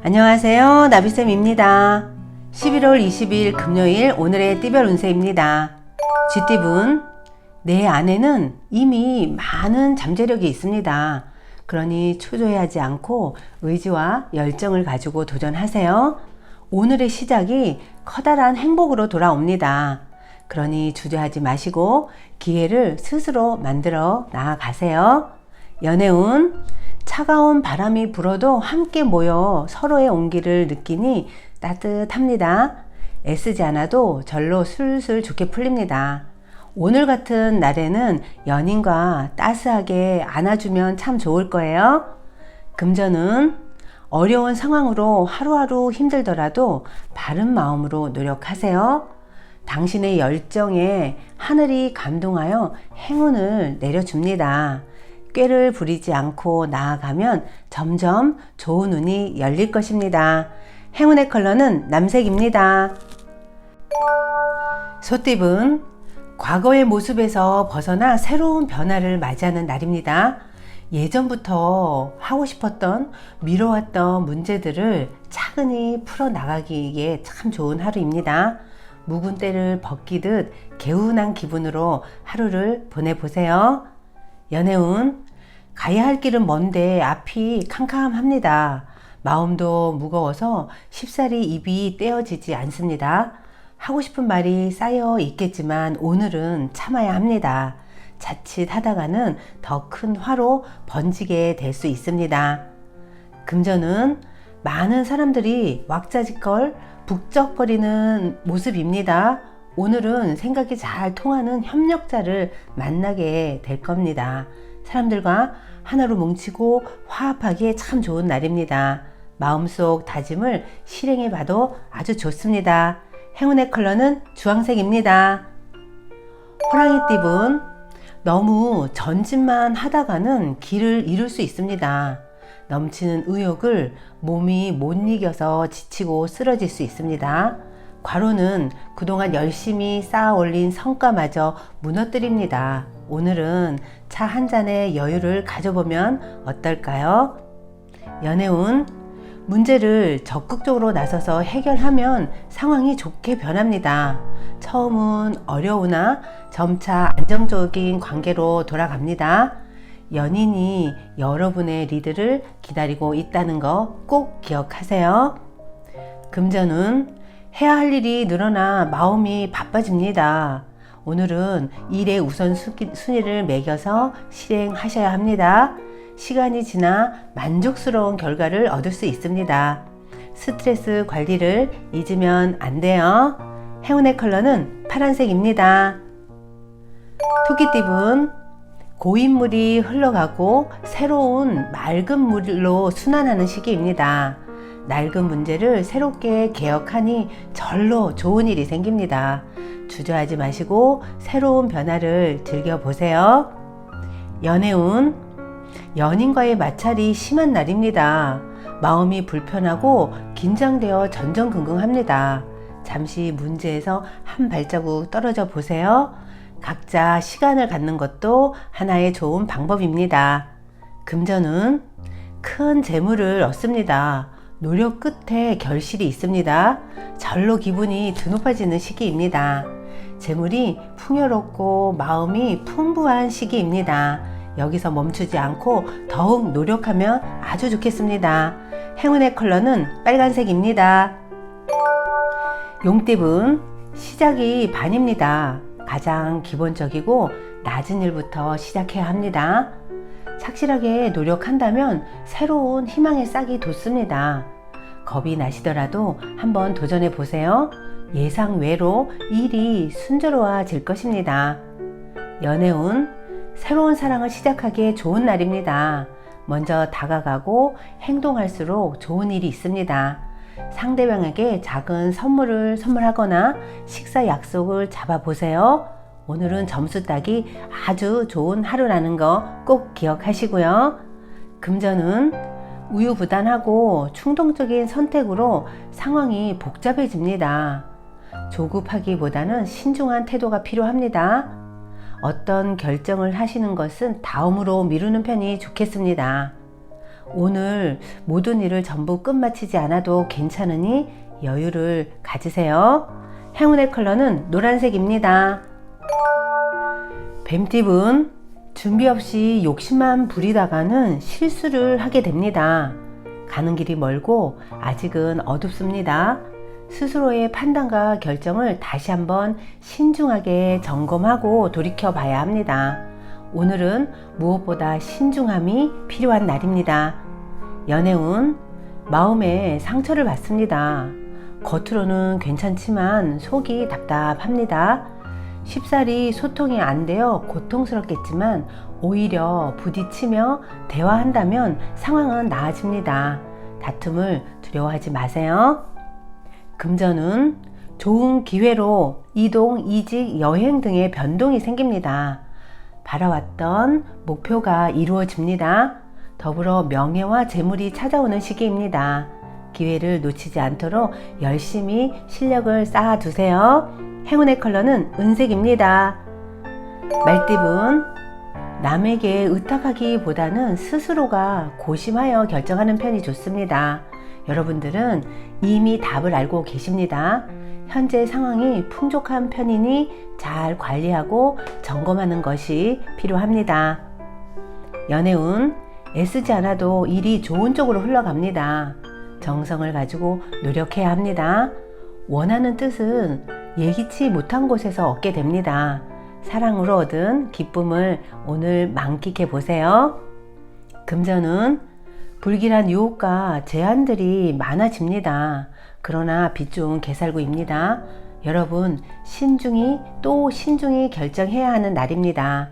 안녕하세요, 나비쌤입니다. 11월 20일 금요일 오늘의 띠별 운세입니다. 쥐띠분, 내 안에는 이미 많은 잠재력이 있습니다. 그러니 초조해하지 않고 의지와 열정을 가지고 도전하세요. 오늘의 시작이 커다란 행복으로 돌아옵니다. 그러니 주저하지 마시고 기회를 스스로 만들어 나아가세요. 연애운, 차가운 바람이 불어도 함께 모여 서로의 온기를 느끼니 따뜻합니다. 애쓰지 않아도 절로 술술 좋게 풀립니다. 오늘 같은 날에는 연인과 따스하게 안아주면 참 좋을 거예요. 금전은 어려운 상황으로 하루하루 힘들더라도 바른 마음으로 노력하세요. 당신의 열정에 하늘이 감동하여 행운을 내려줍니다. 꾀를 부리지 않고 나아가면 점점 좋은 운이 열릴 것입니다. 행운의 컬러는 남색입니다. 소띠분, 과거의 모습에서 벗어나 새로운 변화를 맞이하는 날입니다. 예전부터 하고 싶었던, 미뤄왔던 문제들을 차근히 풀어나가기에 참 좋은 하루입니다. 묵은 때를 벗기듯 개운한 기분으로 하루를 보내보세요. 연애운, 가야 할 길은 먼데 앞이 캄캄합니다. 마음도 무거워서 쉽사리 입이 떼어지지 않습니다. 하고 싶은 말이 쌓여 있겠지만 오늘은 참아야 합니다. 자칫 하다가는 더 큰 화로 번지게 될 수 있습니다. 금전은 많은 사람들이 왁자지껄 북적거리는 모습입니다. 오늘은 생각이 잘 통하는 협력자를 만나게 될 겁니다. 사람들과 하나로 뭉치고 화합하기에 참 좋은 날입니다. 마음속 다짐을 실행해 봐도 아주 좋습니다. 행운의 컬러는 주황색입니다. 호랑이띠분, 너무 전진만 하다가는 길을 잃을 수 있습니다. 넘치는 의욕을 몸이 못 이겨서 지치고 쓰러질 수 있습니다. 과로는 그동안 열심히 쌓아 올린 성과마저 무너뜨립니다. 오늘은 차 한 잔의 여유를 가져보면 어떨까요? 연애운, 문제를 적극적으로 나서서 해결하면 상황이 좋게 변합니다. 처음은 어려우나 점차 안정적인 관계로 돌아갑니다. 연인이 여러분의 리드를 기다리고 있다는 거 꼭 기억하세요. 금전운, 해야 할 일이 늘어나 마음이 바빠집니다. 오늘은 일의 우선순위를 매겨서 실행하셔야 합니다. 시간이 지나 만족스러운 결과를 얻을 수 있습니다. 스트레스 관리를 잊으면 안 돼요. 행운의 컬러는 파란색입니다. 토끼띠분, 고인물이 흘러가고 새로운 맑은 물로 순환하는 시기입니다. 낡은 문제를 새롭게 개혁하니 절로 좋은 일이 생깁니다. 주저하지 마시고 새로운 변화를 즐겨보세요. 연애운, 연인과의 마찰이 심한 날입니다. 마음이 불편하고 긴장되어 전전긍긍합니다. 잠시 문제에서 한 발자국 떨어져 보세요. 각자 시간을 갖는 것도 하나의 좋은 방법입니다. 금전은 큰 재물을 얻습니다. 노력 끝에 결실이 있습니다. 절로 기분이 드높아지는 시기입니다. 재물이 풍요롭고 마음이 풍부한 시기입니다. 여기서 멈추지 않고 더욱 노력하면 아주 좋겠습니다. 행운의 컬러는 빨간색입니다. 용띠분, 시작이 반입니다. 가장 기본적이고 낮은 일부터 시작해야 합니다. 착실하게 노력한다면 새로운 희망의 싹이 돋습니다. 겁이 나시더라도 한번 도전해 보세요. 예상 외로 일이 순조로워질 것입니다. 연애운, 새로운 사랑을 시작하기에 좋은 날입니다. 먼저 다가가고 행동할수록 좋은 일이 있습니다. 상대방에게 작은 선물을 선물하거나 식사 약속을 잡아보세요. 오늘은 점수 따기 아주 좋은 하루라는 거 꼭 기억하시고요. 금전은 우유부단하고 충동적인 선택으로 상황이 복잡해집니다. 조급하기보다는 신중한 태도가 필요합니다. 어떤 결정을 하시는 것은 다음으로 미루는 편이 좋겠습니다. 오늘 모든 일을 전부 끝마치지 않아도 괜찮으니 여유를 가지세요. 행운의 컬러는 노란색입니다. 뱀팁은 준비 없이 욕심만 부리다가는 실수를 하게 됩니다. 가는 길이 멀고 아직은 어둡습니다. 스스로의 판단과 결정을 다시 한번 신중하게 점검하고 돌이켜 봐야 합니다. 오늘은 무엇보다 신중함이 필요한 날입니다. 연애운, 마음에 상처를 받습니다. 겉으로는 괜찮지만 속이 답답합니다. 쉽사리 소통이 안 되어 고통스럽겠지만 오히려 부딪히며 대화한다면 상황은 나아집니다. 다툼을 두려워하지 마세요. 금전은 좋은 기회로 이동, 이직, 여행 등의 변동이 생깁니다. 바라왔던 목표가 이루어집니다. 더불어 명예와 재물이 찾아오는 시기입니다. 기회를 놓치지 않도록 열심히 실력을 쌓아두세요. 행운의 컬러는 은색입니다. 말띠분, 남에게 의탁하기보다는 스스로가 고심하여 결정하는 편이 좋습니다. 여러분들은 이미 답을 알고 계십니다. 현재 상황이 풍족한 편이니 잘 관리하고 점검하는 것이 필요합니다. 연애운, 애쓰지 않아도 일이 좋은 쪽으로 흘러갑니다. 정성을 가지고 노력해야 합니다. 원하는 뜻은 예기치 못한 곳에서 얻게 됩니다. 사랑으로 얻은 기쁨을 오늘 만끽해 보세요. 금전은 불길한 유혹과 제한들이 많아집니다. 그러나 빛 좋은 개살구입니다. 여러분, 신중히 또 신중히 결정해야 하는 날입니다.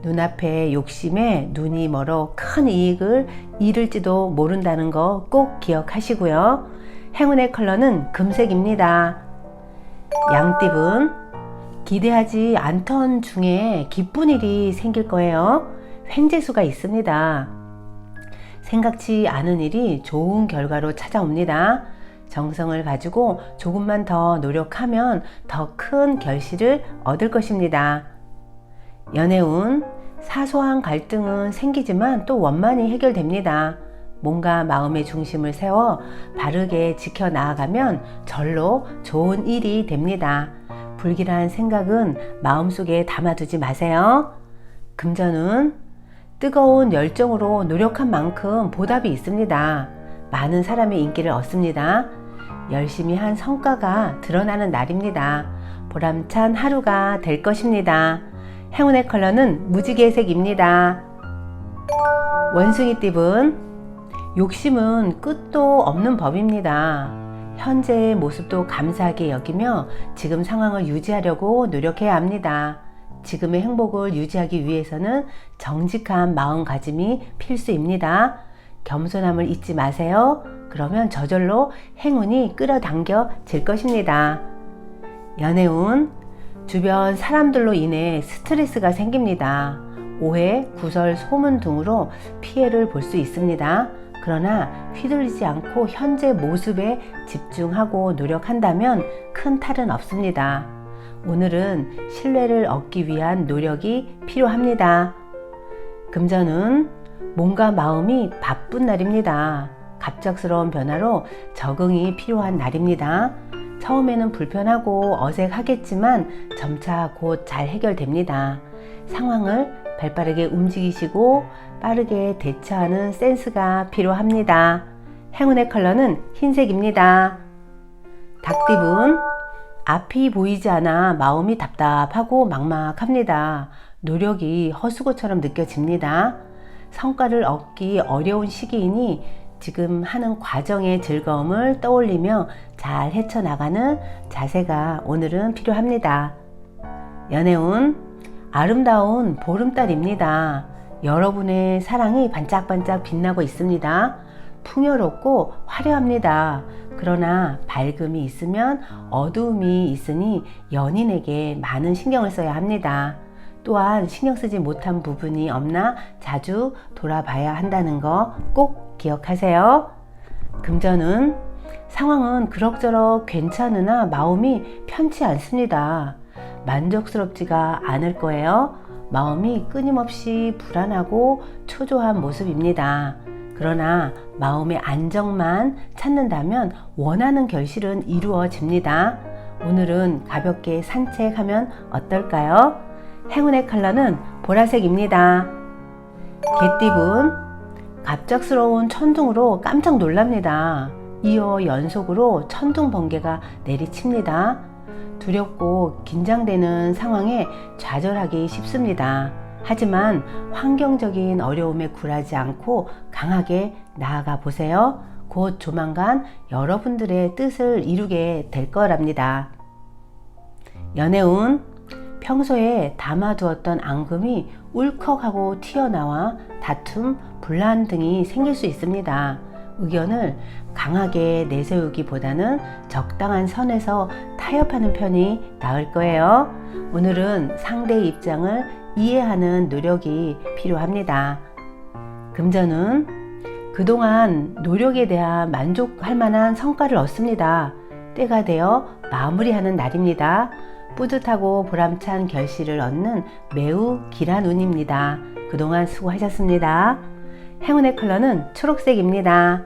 눈앞의 욕심에 눈이 멀어 큰 이익을 잃을지도 모른다는 거 꼭 기억하시고요. 행운의 컬러는 금색입니다. 양띠분, 기대하지 않던 중에 기쁜 일이 생길 거예요. 횡재수가 있습니다. 생각지 않은 일이 좋은 결과로 찾아옵니다. 정성을 가지고 조금만 더 노력하면 더 큰 결실을 얻을 것입니다. 연애운, 사소한 갈등은 생기지만 또 원만히 해결됩니다. 몸과 마음의 중심을 세워 바르게 지켜나가면 절로 좋은 일이 됩니다. 불길한 생각은 마음속에 담아두지 마세요. 금전은 뜨거운 열정으로 노력한 만큼 보답이 있습니다. 많은 사람의 인기를 얻습니다. 열심히 한 성과가 드러나는 날입니다. 보람찬 하루가 될 것입니다. 행운의 컬러는 무지개색입니다. 원숭이띠분, 욕심은 끝도 없는 법입니다. 현재의 모습도 감사하게 여기며 지금 상황을 유지하려고 노력해야 합니다. 지금의 행복을 유지하기 위해서는 정직한 마음가짐이 필수입니다. 겸손함을 잊지 마세요. 그러면 저절로 행운이 끌어당겨질 것입니다. 연애운, 주변 사람들로 인해 스트레스가 생깁니다. 오해, 구설, 소문 등으로 피해를 볼 수 있습니다. 그러나 휘둘리지 않고 현재 모습에 집중하고 노력한다면 큰 탈은 없습니다. 오늘은 신뢰를 얻기 위한 노력이 필요합니다. 금전은 몸과 마음이 바쁜 날입니다. 갑작스러운 변화로 적응이 필요한 날입니다. 처음에는 불편하고 어색하겠지만 점차 곧 잘 해결됩니다. 상황을 발빠르게 움직이시고 빠르게 대처하는 센스가 필요합니다. 행운의 컬러는 흰색입니다. 닭띠분, 앞이 보이지 않아 마음이 답답하고 막막합니다. 노력이 헛수고처럼 느껴집니다. 성과를 얻기 어려운 시기이니 지금 하는 과정의 즐거움을 떠올리며 잘 헤쳐나가는 자세가 오늘은 필요합니다. 연애운, 아름다운 보름달입니다. 여러분의 사랑이 반짝반짝 빛나고 있습니다. 풍요롭고 화려합니다. 그러나 밝음이 있으면 어두움이 있으니 연인에게 많은 신경을 써야 합니다. 또한 신경 쓰지 못한 부분이 없나 자주 돌아봐야 한다는 거 꼭 기억하세요. 금전은 상황은 그럭저럭 괜찮으나 마음이 편치 않습니다. 만족스럽지가 않을 거예요. 마음이 끊임없이 불안하고 초조한 모습입니다. 그러나 마음의 안정만 찾는다면 원하는 결실은 이루어집니다. 오늘은 가볍게 산책하면 어떨까요? 행운의 컬러는 보라색입니다. 개띠분, 갑작스러운 천둥으로 깜짝 놀랍니다. 이어 연속으로 천둥 번개가 내리칩니다. 두렵고 긴장되는 상황에 좌절하기 쉽습니다. 하지만 환경적인 어려움에 굴하지 않고 강하게 나아가 보세요. 곧 조만간 여러분들의 뜻을 이루게 될 거랍니다. 연애운, 평소에 담아두었던 앙금이 울컥하고 튀어나와 다툼, 분란 등이 생길 수 있습니다. 의견을 강하게 내세우기보다는 적당한 선에서 타협하는 편이 나을 거예요. 오늘은 상대의 입장을 이해하는 노력이 필요합니다. 금전은 그동안 노력에 대한 만족할 만한 성과를 얻습니다. 때가 되어 마무리하는 날입니다. 뿌듯하고 보람찬 결실을 얻는 매우 길한 운입니다. 그동안 수고하셨습니다. 행운의 컬러는 초록색입니다.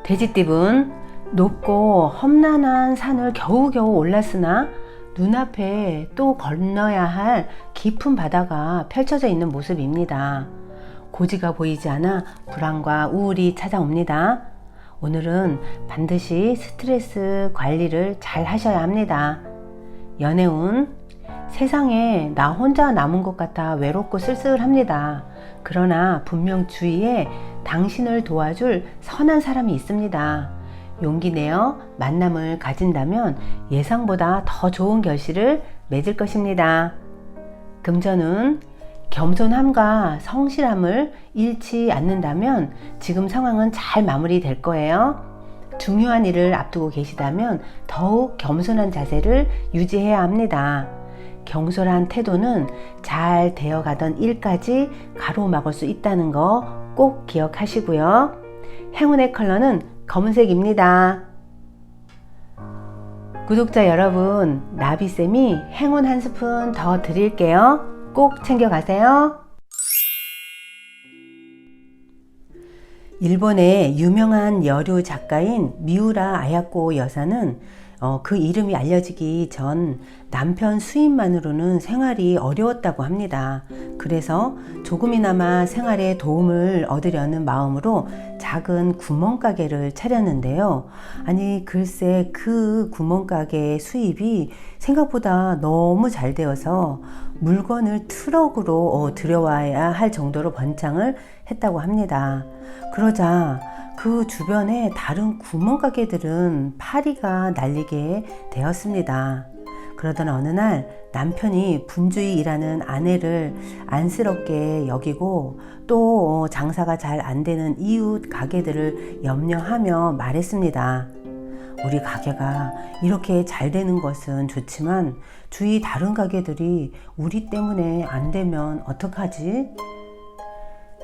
돼지띠분, 높고 험난한 산을 겨우겨우 올랐으나 눈앞에 또 건너야 할 깊은 바다가 펼쳐져 있는 모습입니다. 고지가 보이지 않아 불안과 우울이 찾아옵니다. 오늘은 반드시 스트레스 관리를 잘 하셔야 합니다. 연애운, 세상에 나 혼자 남은 것 같아 외롭고 쓸쓸합니다. 그러나 분명 주위에 당신을 도와줄 선한 사람이 있습니다. 용기 내어 만남을 가진다면 예상보다 더 좋은 결실을 맺을 것입니다. 금전은 겸손함과 성실함을 잃지 않는다면 지금 상황은 잘 마무리될 거예요. 중요한 일을 앞두고 계시다면 더욱 겸손한 자세를 유지해야 합니다. 경솔한 태도는 잘 되어가던 일까지 가로막을 수 있다는 거 꼭 기억하시고요. 행운의 컬러는 검은색입니다. 구독자 여러분, 나비쌤이 행운 한 스푼 더 드릴게요. 꼭 챙겨가세요. 일본의 유명한 여류 작가인 미우라 아야코 여사는 그 이름이 알려지기 전 남편 수입만으로는 생활이 어려웠다고 합니다. 그래서 조금이나마 생활에 도움을 얻으려는 마음으로 작은 구멍가게를 차렸는데요. 아니 글쎄 그 구멍가게 수입이 생각보다 너무 잘 되어서 물건을 트럭으로 들여와야 할 정도로 번창을 했다고 합니다. 그러자 그 주변에 다른 구멍가게들은 파리가 날리게 되었습니다. 그러던 어느 날 남편이 분주히 일하는 아내를 안쓰럽게 여기고 또 장사가 잘 안 되는 이웃 가게들을 염려하며 말했습니다. 우리 가게가 이렇게 잘 되는 것은 좋지만 주위 다른 가게들이 우리 때문에 안 되면 어떡하지?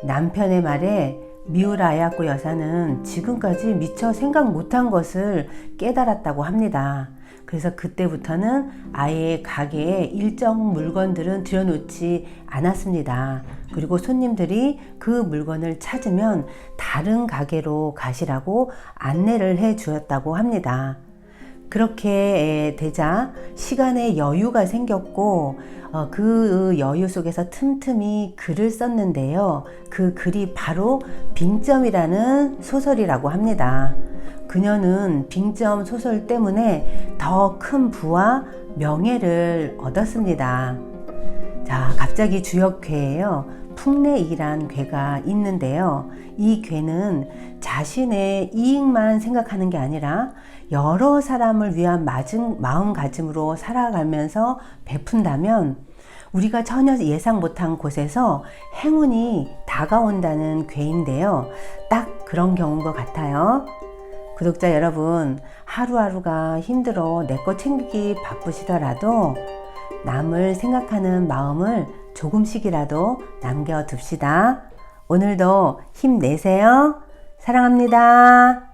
남편의 말에 미우라 아야코 여사는 지금까지 미처 생각 못한 것을 깨달았다고 합니다. 그래서 그때부터는 아예 가게에 일정 물건들은 들여놓지 않았습니다. 그리고 손님들이 그 물건을 찾으면 다른 가게로 가시라고 안내를 해 주었다고 합니다. 그렇게 되자 시간의 여유가 생겼고 그 여유 속에서 틈틈이 글을 썼는데요. 그 글이 바로 빙점이라는 소설이라고 합니다. 그녀는 빙점 소설 때문에 더 큰 부와 명예를 얻었습니다. 자, 갑자기 주역괴예요. 풍래이란 괴가 있는데요. 이 괴는 자신의 이익만 생각하는 게 아니라 여러 사람을 위한 마음가짐으로 살아가면서 베푼다면 우리가 전혀 예상 못한 곳에서 행운이 다가온다는 괴인데요. 딱 그런 경우인 것 같아요. 구독자 여러분, 하루하루가 힘들어 내 것 챙기기 바쁘시더라도 남을 생각하는 마음을 조금씩이라도 남겨둡시다. 오늘도 힘내세요. 사랑합니다.